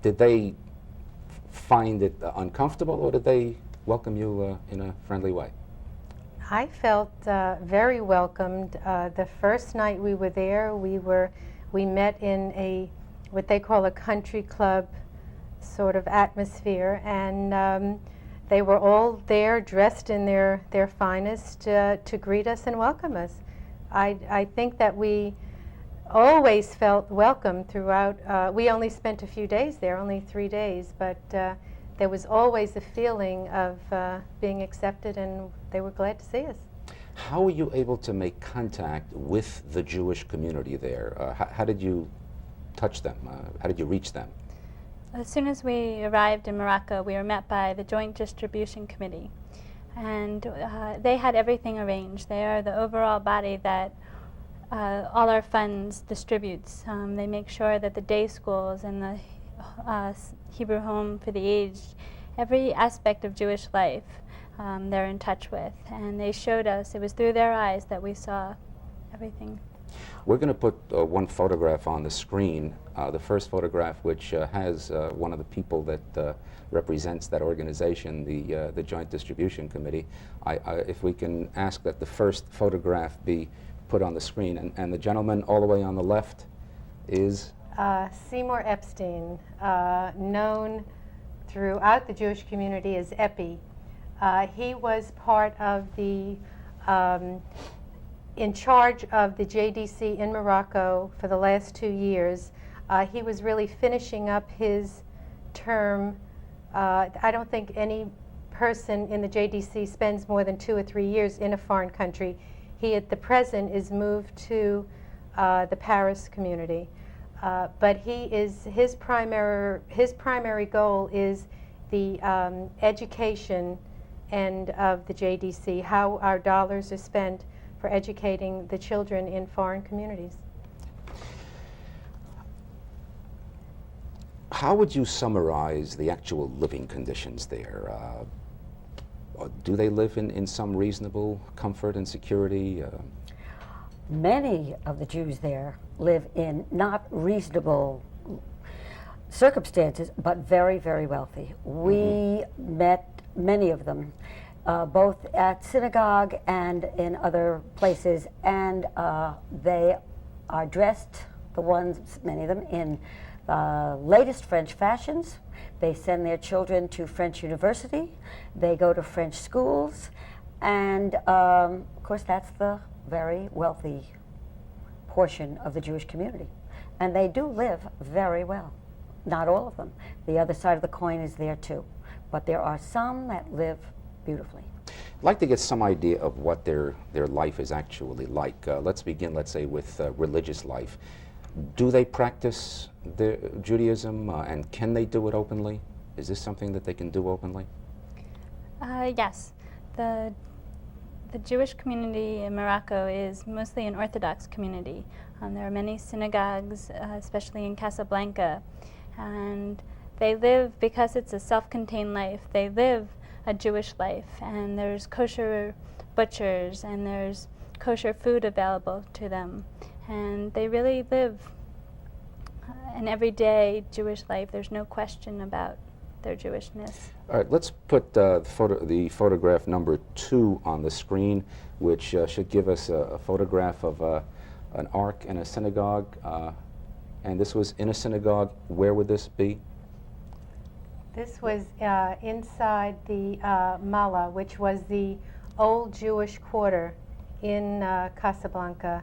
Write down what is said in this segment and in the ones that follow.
Did they find it uncomfortable, or did they welcome you in a friendly way? I felt very welcomed. The first night we were there, we met in what they call a country club sort of atmosphere, and they were all there dressed in their finest to greet us and welcome us. I think that we always felt welcome throughout. We only spent a few days there, only 3 days, but there was always a feeling of being accepted, and they were glad to see us. How were you able to make contact with the Jewish community there? How did you touch them? How did you reach them? As soon as we arrived in Morocco, we were met by the Joint Distribution Committee, and they had everything arranged. They are the overall body that all our funds distributes. They make sure that the day schools and the Hebrew Home for the Aged, every aspect of Jewish life, they're in touch with. And they showed us, it was through their eyes that we saw everything. We're going to put one photograph on the screen, the first photograph, which has one of the people that represents that organization, the Joint Distribution Committee. If we can ask that the first photograph be put on the screen. And the gentleman all the way on the left is? Seymour Epstein, known throughout the Jewish community as Epi. He was part of the, in charge of the JDC in Morocco for the last 2 years. He was really finishing up his term. I don't think any person in the JDC spends more than 2 or 3 years in a foreign country. He at the present is moved to the Paris community. But his primary goal is the education end of the JDC, how our dollars are spent for educating the children in foreign communities. How would you summarize the actual living conditions there? Do they live in some reasonable comfort and security? Many of the Jews there live in not reasonable circumstances, but very, very wealthy. We met many of them, both at synagogue and in other places, and they are dressed, the ones, many of them, in latest French fashions. They send their children to French university, they go to French schools, and of course that's the very wealthy portion of the Jewish community. And they do live very well. Not all of them. The other side of the coin is there too. But there are some that live beautifully. I'd like to get some idea of what their life is actually like. Let's begin, let's say, with religious life. Do they practice Judaism, and can they do it openly? Is this something that they can do openly? Yes. The Jewish community in Morocco is mostly an Orthodox community. There are many synagogues, especially in Casablanca, and they live, because it's a self-contained life, they live a Jewish life, and there's kosher butchers and there's kosher food available to them, and they really live an everyday Jewish life. There's no question about their Jewishness. All right, let's put the photograph number 2 on the screen, which should give us a photograph of an ark and a synagogue. And this was in a synagogue. Where would this be? This was inside the Mala, which was the old Jewish quarter in Casablanca.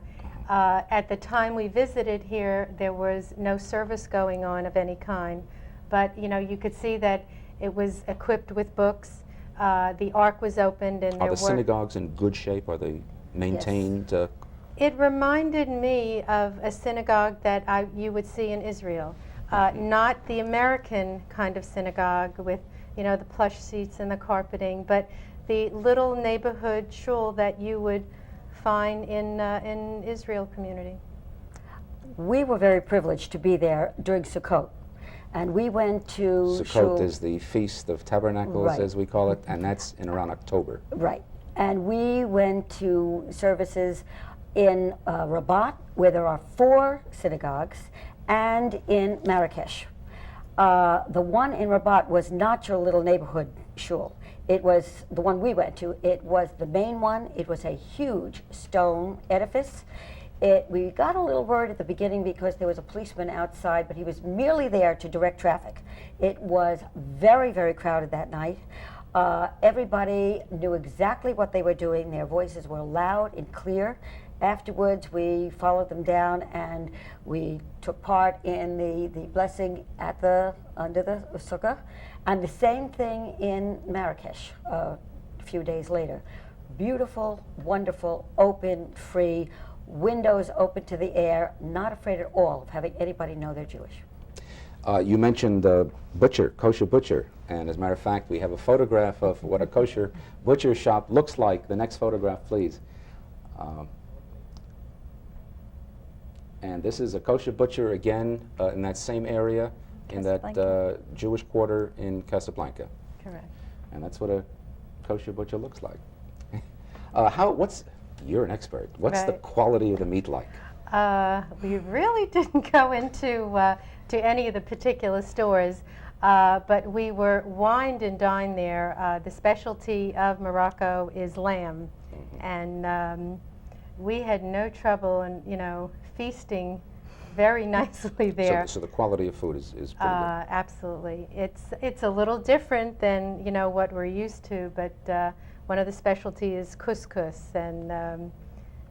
At the time we visited here, there was no service going on of any kind. But you could see that it was equipped with books. The ark was opened, and Are the synagogues in good shape? Are they maintained? Yes. It reminded me of a synagogue that you would see in Israel, not the American kind of synagogue with the plush seats and the carpeting, but the little neighborhood shul that you would find in Israel community. We were very privileged to be there during Sukkot. And we went to Sukkot is the Feast of Tabernacles, right, as we call it, and that's in around October. Right. And we went to services in Rabat, where there are 4 synagogues, and in Marrakesh. The one in Rabat was not your little neighborhood shul. It was the one we went to. It was the main one. It was a huge stone edifice. We got a little worried at the beginning because there was a policeman outside, but he was merely there to direct traffic. It was very, very crowded that night. Everybody knew exactly what they were doing. Their voices were loud and clear. Afterwards, we followed them down and we took part in the blessing at under the sukkah. And the same thing in Marrakesh a few days later. Beautiful, wonderful, open, free, windows open to the air, not afraid at all of having anybody know they're Jewish. You mentioned kosher butcher, and as a matter of fact, we have a photograph of what a kosher butcher shop looks like. The next photograph, please. And this is a kosher butcher again in that same area, in that Jewish quarter in Casablanca. Correct. And that's what a kosher butcher looks like. You're an expert. What's the quality of the meat like? We really didn't go into to any of the particular stores, but we were wined and dined there. The specialty of Morocco is lamb, and we had no trouble in feasting very nicely there. So the quality of food is pretty good. Absolutely. It's a little different than what we're used to, but one of the specialties is couscous, and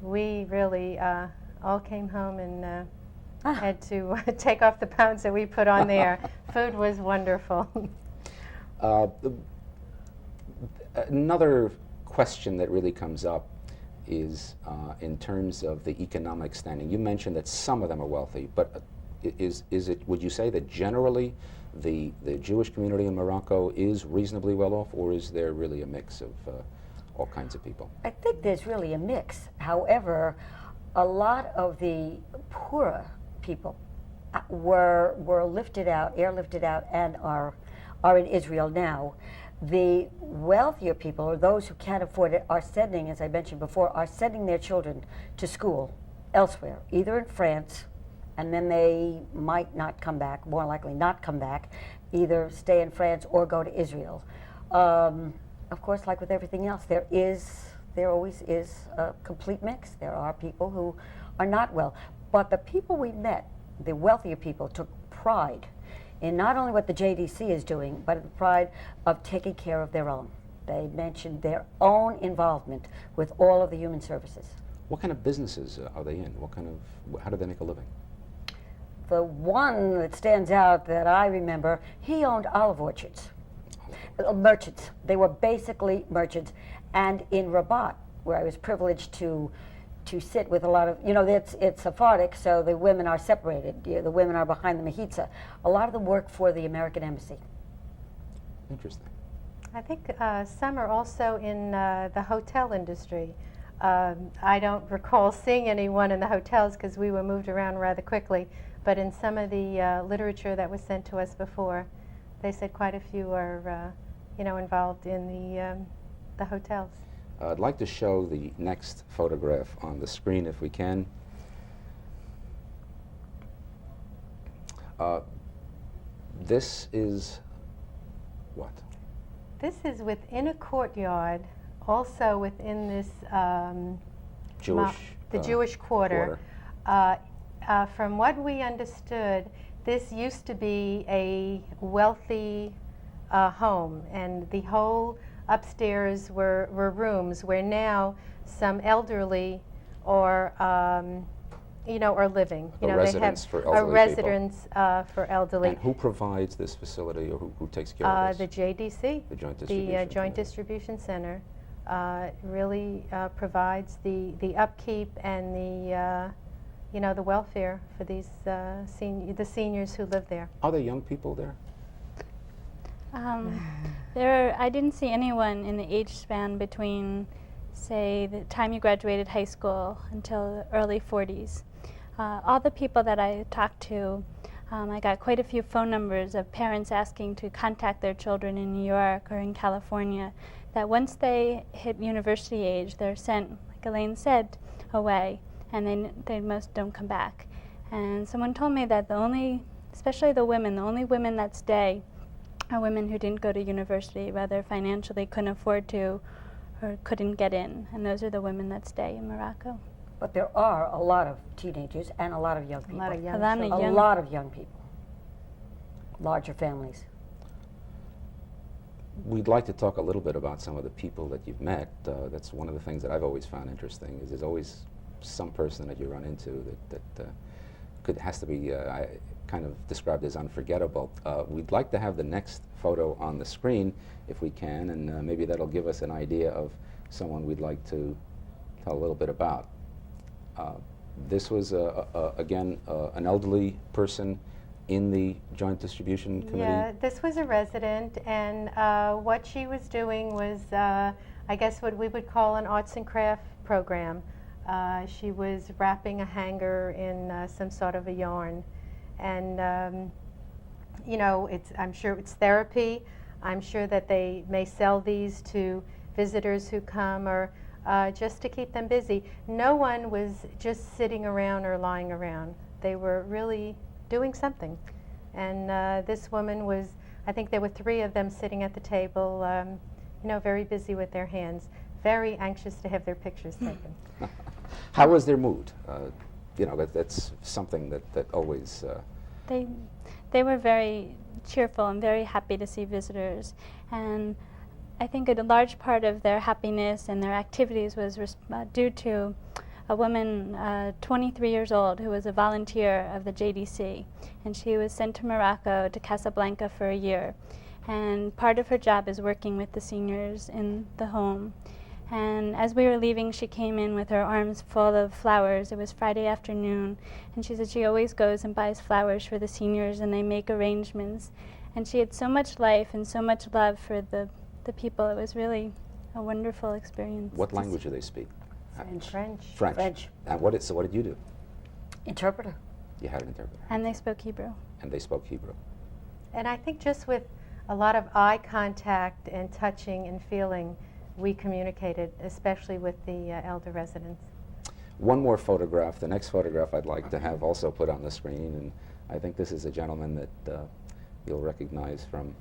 we really all came home and had to take off the pounds that we put on there. Food was wonderful. Another question that really comes up is in terms of the economic standing. You mentioned that some of them are wealthy, but would you say that generally the Jewish community in Morocco is reasonably well off, or is there really a mix of all kinds of people? I think there's really a mix. However, a lot of the poorer people were airlifted out, and are in Israel now. The wealthier people, or those who can't afford it, are sending, as I mentioned before, their children to school elsewhere, either in France, and then they might not come back, more likely not come back, either stay in France or go to Israel. Of course, like with everything else, there always is a complete mix. There are people who are not well. But the people we met, the wealthier people, took pride in not only what the JDC is doing, but the pride of taking care of their own. They mentioned their own involvement with all of the human services. What kind of businesses are they in? How do they make a living? The one that stands out that I remember, he owned olive orchards. Merchants. They were basically merchants. And in Rabat, where I was privileged to sit with a lot of, it's Sephardic, so the women are separated. The women are behind the mechitza. A lot of them work for the American Embassy. Interesting. I think some are also in the hotel industry. I don't recall seeing anyone in the hotels because we were moved around rather quickly, but in some of the literature that was sent to us before, they said quite a few are involved in the hotels. I'd like to show the next photograph on the screen if we can. This is what? This is within a courtyard, also within this Jewish quarter. From what we understood, this used to be a wealthy home, and the whole upstairs were rooms where now some elderly are living. They have for elderly a residence for elderly. And who provides this facility, or who takes care of this? The JDC, the Joint Distribution Center, really provides the upkeep and the welfare for these the seniors who live there. Are there young people there? I didn't see anyone in the age span between, say, the time you graduated high school until the early 40s. All the people that I talked to, I got quite a few phone numbers of parents asking to contact their children in New York or in California, that once they hit university age, they're sent, like Elaine said, away, and they most don't come back. And someone told me that the only especially the women. The only women that stay are women who didn't go to university, whether financially couldn't afford to or couldn't get in. And those are the women that stay in Morocco. But there are a lot of teenagers and a lot of young people. A lot of young A lot of children. A young- lot of young people. Larger families. We'd like to talk a little bit about some of the people that you've met. That's one of the things that I've always found interesting, is there's always some person that you run into that has to be kind of described as unforgettable. We'd like to have the next photo on the screen, if we can, and maybe that'll give us an idea of someone we'd like to tell a little bit about. This was, again, an elderly person in the Joint Distribution Committee. Yeah, this was a resident, and what she was doing was, I guess, what we would call an arts and craft program. She was wrapping a hanger in some sort of a yarn, and you know, I'm sure it's therapy. I'm sure that they may sell these to visitors who come, or just to keep them busy. No one was just sitting around or lying around. They were really doing something. And this woman was, I think there were 3 of them sitting at the table, you know, very busy with their hands, very anxious to have their pictures taken. How was their mood? You know, that's something that always... They were very cheerful and very happy to see visitors. And I think a large part of their happiness and their activities was due to a woman, 23 years old, who was a volunteer of the JDC. And she was sent to Morocco, to Casablanca, for a year. And part of her job is working with the seniors in the home. And as we were leaving, she came in with her arms full of flowers. It was Friday afternoon, and she said she always goes and buys flowers for the seniors, and they make arrangements. And she had so much life and so much love for the people. It was really a wonderful experience. What language do they speak? French. French. And so what did you do? Interpreter. You had an interpreter. And they spoke Hebrew. And they spoke Hebrew. And I think just with a lot of eye contact and touching and feeling, we communicated, especially with the elder residents. One more photograph. The next photograph I'd like to have also put on the screen, and I think this is a gentleman that you'll recognize from...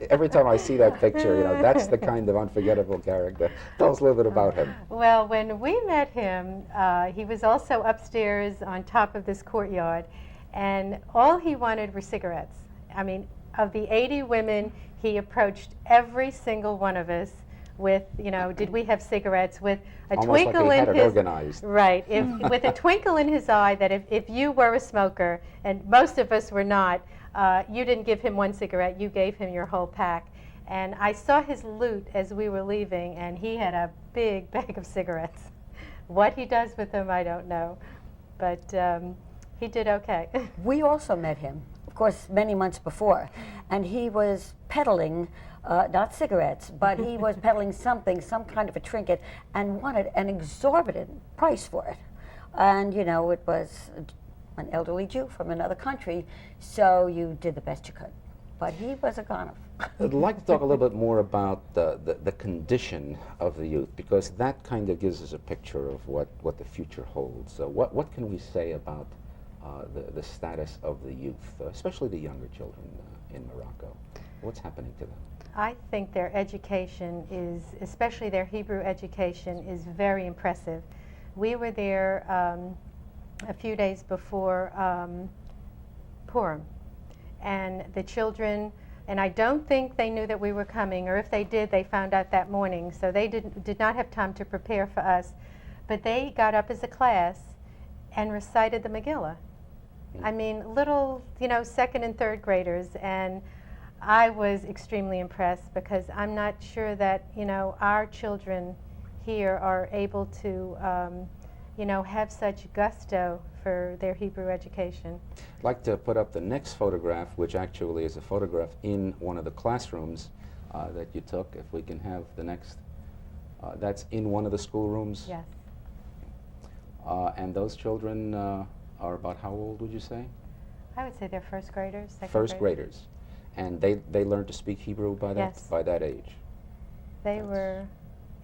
Every time I see that picture, you know, that's the kind of unforgettable character. Tell us a little bit about him. Well, when we met him, he was also upstairs on top of this courtyard, and all he wanted were cigarettes. I mean, of the 80 women, he approached every single one of us with, you know, did we have cigarettes, with a Almost twinkle like he in had it his organized. right, with a twinkle in his eye that if you were a smoker, and most of us were not, you didn't give him 1 cigarette, you gave him your whole pack. And I saw his loot as we were leaving, and he had a big bag of cigarettes. What he does with them, I don't know, but he did okay. We also met him, of course, many months before, and he was peddling, not cigarettes, but he was peddling something, some kind of a trinket, and wanted an exorbitant price for it. And, you know, it was an elderly Jew from another country, so you did the best you could. But he was a goner. I'd like to talk a little bit more about the condition of the youth, because that kind of gives us a picture of what the future holds. So what can we say about the status of the youth, especially the younger children in Morocco? What's happening to them? I think their education is, especially their Hebrew education, is very impressive. We were there a few days before Purim, and the children, and I don't think they knew that we were coming, or if they did, they found out that morning, so they did not have time to prepare for us. But they got up as a class and recited the Megillah. I mean, little, you know, 2nd and 3rd graders, and I was extremely impressed, because I'm not sure that, you know, our children here are able to, you know, have such gusto for their Hebrew education. I'd like to put up the next photograph, which actually is a photograph in one of the classrooms that you took. If we can have the next, that's in one of the schoolrooms. Yes. And those children are about how old, would you say? I would say they're 1st graders, 2nd First graders. And they learned to speak Hebrew by that, Yes. by that age? They were,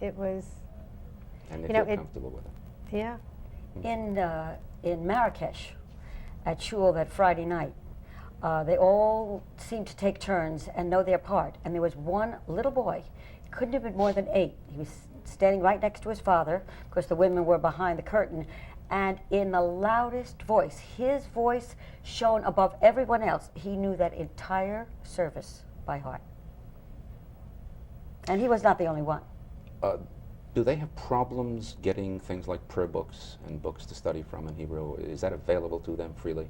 it was, And they you know, feel comfortable with it? yeah. In Marrakesh, at shul that Friday night. They all seemed to take turns and know their part. And there was one little boy, he couldn't have been more than 8. He was standing right next to his father, because the women were behind the curtain, and in the loudest voice, his voice shone above everyone else. He knew that entire service by heart. And he was not the only one. Do they have problems getting things like prayer books and books to study from in Hebrew? Is that available to them freely?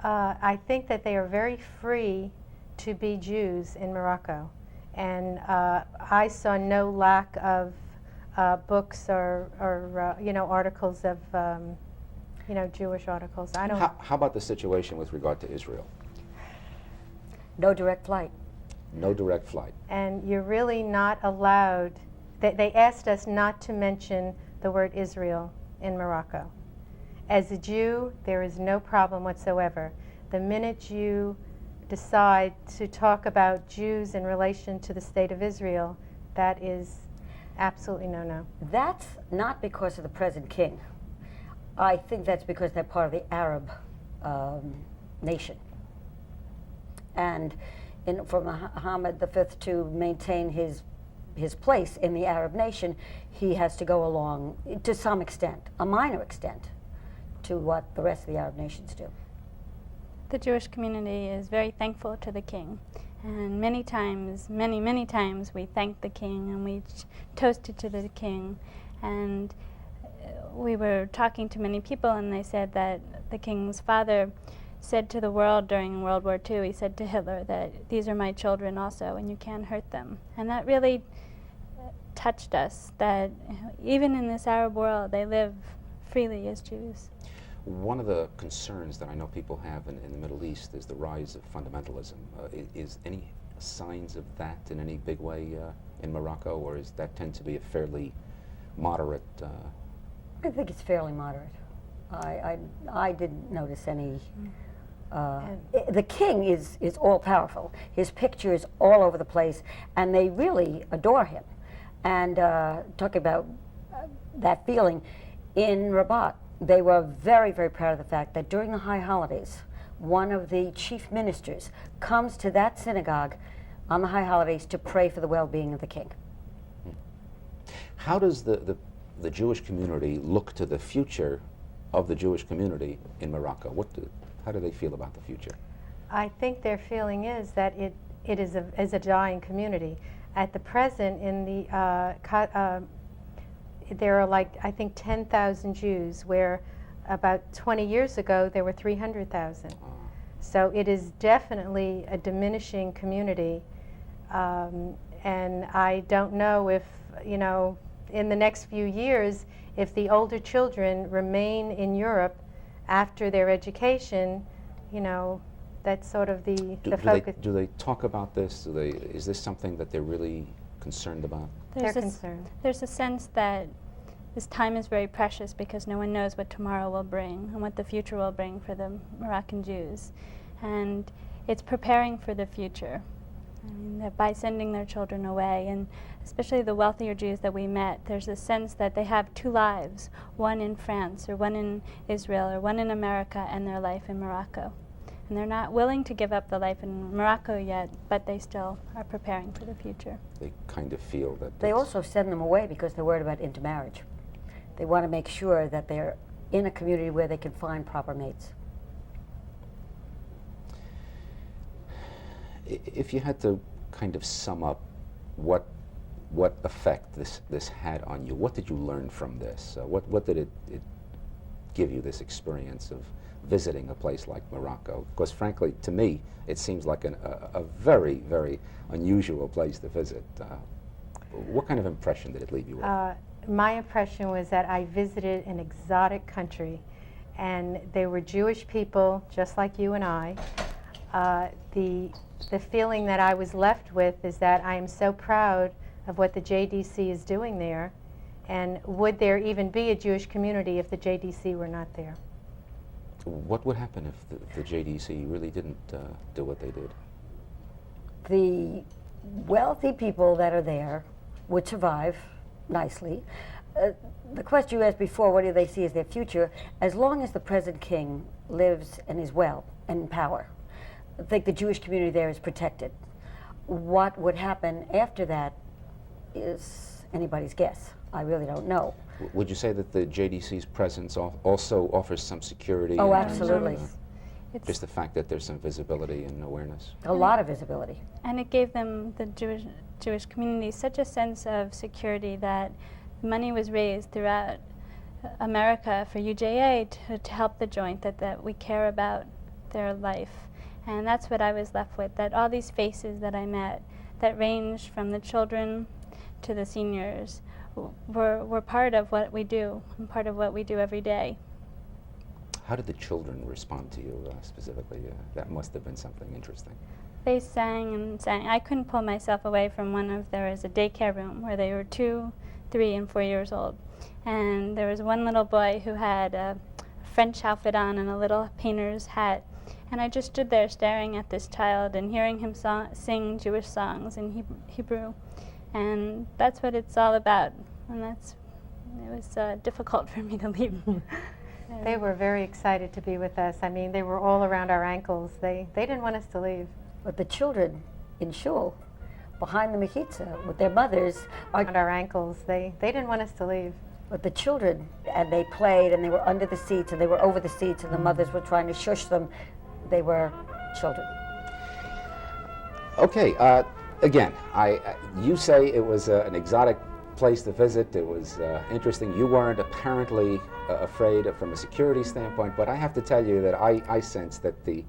I think that they are very free to be Jews in Morocco. And I saw no lack of books or articles of, Jewish articles. I don't. How about the situation with regard to Israel? No direct flight. No direct flight. And you're really not allowed. They asked us not to mention the word Israel in Morocco. As a Jew, there is no problem whatsoever. The minute you decide to talk about Jews in relation to the state of Israel, that is absolutely no-no. That's not because of the present king. I think that's because they're part of the Arab nation. And for Mohammed V to maintain his place in the Arab nation, he has to go along to some extent, a minor extent, to what the rest of the Arab nations do. The Jewish community is very thankful to the king. And many times, many times, we thanked the king and we toasted to the king. And we were talking to many people, and they said that the king's father said to the world during World War II, he said to Hitler that these are my children also, and you can't hurt them. And that really touched us, that even in this Arab world, they live freely as Jews. One of the concerns that I know people have in the Middle East is the rise of fundamentalism. Is any signs of that in any big way in Morocco, or is that tend to be a fairly moderate? I think it's fairly moderate. I didn't notice any. The king is all powerful. His picture is all over the place, and they really adore him. And talking about that feeling, in Rabat, they were very, very proud of the fact that during the high holidays, one of the chief ministers comes to that synagogue on the high holidays to pray for the well-being of the king. How does the Jewish community look to the future of the Jewish community in Morocco? How do they feel about the future? I think their feeling is that it is a dying community. At the present, in the there are I think 10,000 Jews, where about 20 years ago there were 300,000. So it is definitely a diminishing community, and I don't know if, in the next few years, if the older children remain in Europe after their education, that's sort of the focus. Do they talk about this? Is this something that they're really concerned about? They're concerned. There's a sense that this time is very precious because no one knows what tomorrow will bring and what the future will bring for the Moroccan Jews. And it's preparing for the future. I mean, that by sending their children away, and especially the wealthier Jews that we met, there's a sense that they have 2 lives, one in France or one in Israel or one in America, and their life in Morocco. And they're not willing to give up the life in Morocco yet, but they still are preparing for the future. They kind of feel that they also send them away because they're worried about intermarriage. They want to make sure that they're in a community where they can find proper mates. If you had to kind of sum up what effect this had on you, what did you learn from this? What did it give you, this experience of visiting a place like Morocco? Because frankly, to me, it seems like a very, very unusual place to visit. What kind of impression did it leave you with? My impression was that I visited an exotic country, and they were Jewish people, just like you and I. The feeling that I was left with is that I am so proud of what the JDC is doing there, and would there even be a Jewish community if the JDC were not there? What would happen if the JDC really didn't do what they did? The wealthy people that are there would survive nicely. the question you asked before, what do they see as their future? As long as the present king lives and is well and in power, I think the Jewish community there is protected. What would happen after that is anybody's guess. I really don't know. Would you say that the JDC's presence also offers some security? Oh, in terms of, absolutely. It's just the fact that there's some visibility and awareness. A lot of visibility. And it gave them, the Jewish community, such a sense of security that money was raised throughout America for UJA to help the joint, that we care about their life. And that's what I was left with, that all these faces that I met that ranged from the children to the seniors were part of what we do, and part of what we do every day. How did the children respond to you specifically? That must have been something interesting. They sang and sang. I couldn't pull myself away from there was a daycare room where they were 2, 3, and 4 years old. And there was one little boy who had a French outfit on and a little painter's hat. And I just stood there staring at this child and hearing him sing Jewish songs in Hebrew. And that's what it's all about. And it was difficult for me to leave. They were very excited to be with us. I mean, they were all around our ankles. They didn't want us to leave. But the children in shul, behind the mechitza, with their mothers, are Around our ankles. They didn't want us to leave. But the children, and they played, and they were under the seats, and they were over the seats, and the mothers were trying to shush them. They were children. Okay, again, you say it was an exotic place to visit. It was interesting. You weren't apparently afraid from a security standpoint, but I have to tell you that I sense that the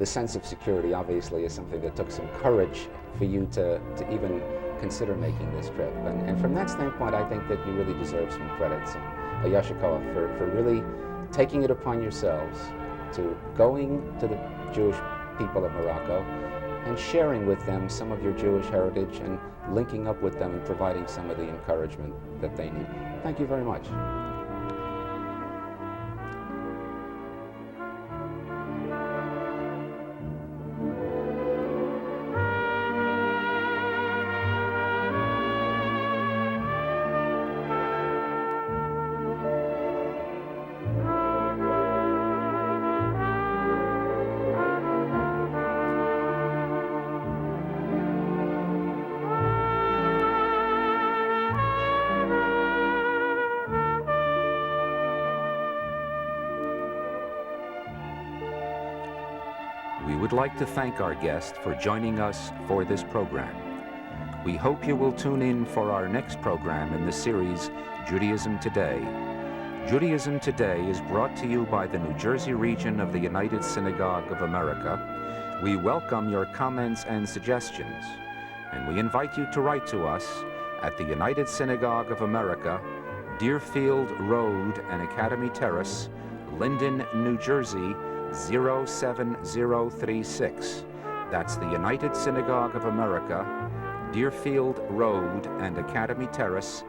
sense of security obviously is something that took some courage for you to even consider making this trip. And from that standpoint, I think that you really deserve some credits and a yashikoah for really taking it upon yourselves to going to the Jewish people of Morocco and sharing with them some of your Jewish heritage and linking up with them and providing some of the encouragement that they need. Thank you very much. We would like to thank our guest for joining us for this program. We hope you will tune in for our next program in the series, Judaism Today. Judaism Today is brought to you by the New Jersey region of the United Synagogue of America. We welcome your comments and suggestions, and we invite you to write to us at the United Synagogue of America, Deerfield Road and Academy Terrace, Linden, New Jersey, 07036. That's the United Synagogue of America, Deerfield Road and Academy Terrace,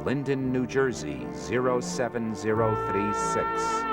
Linden, New Jersey, 07036.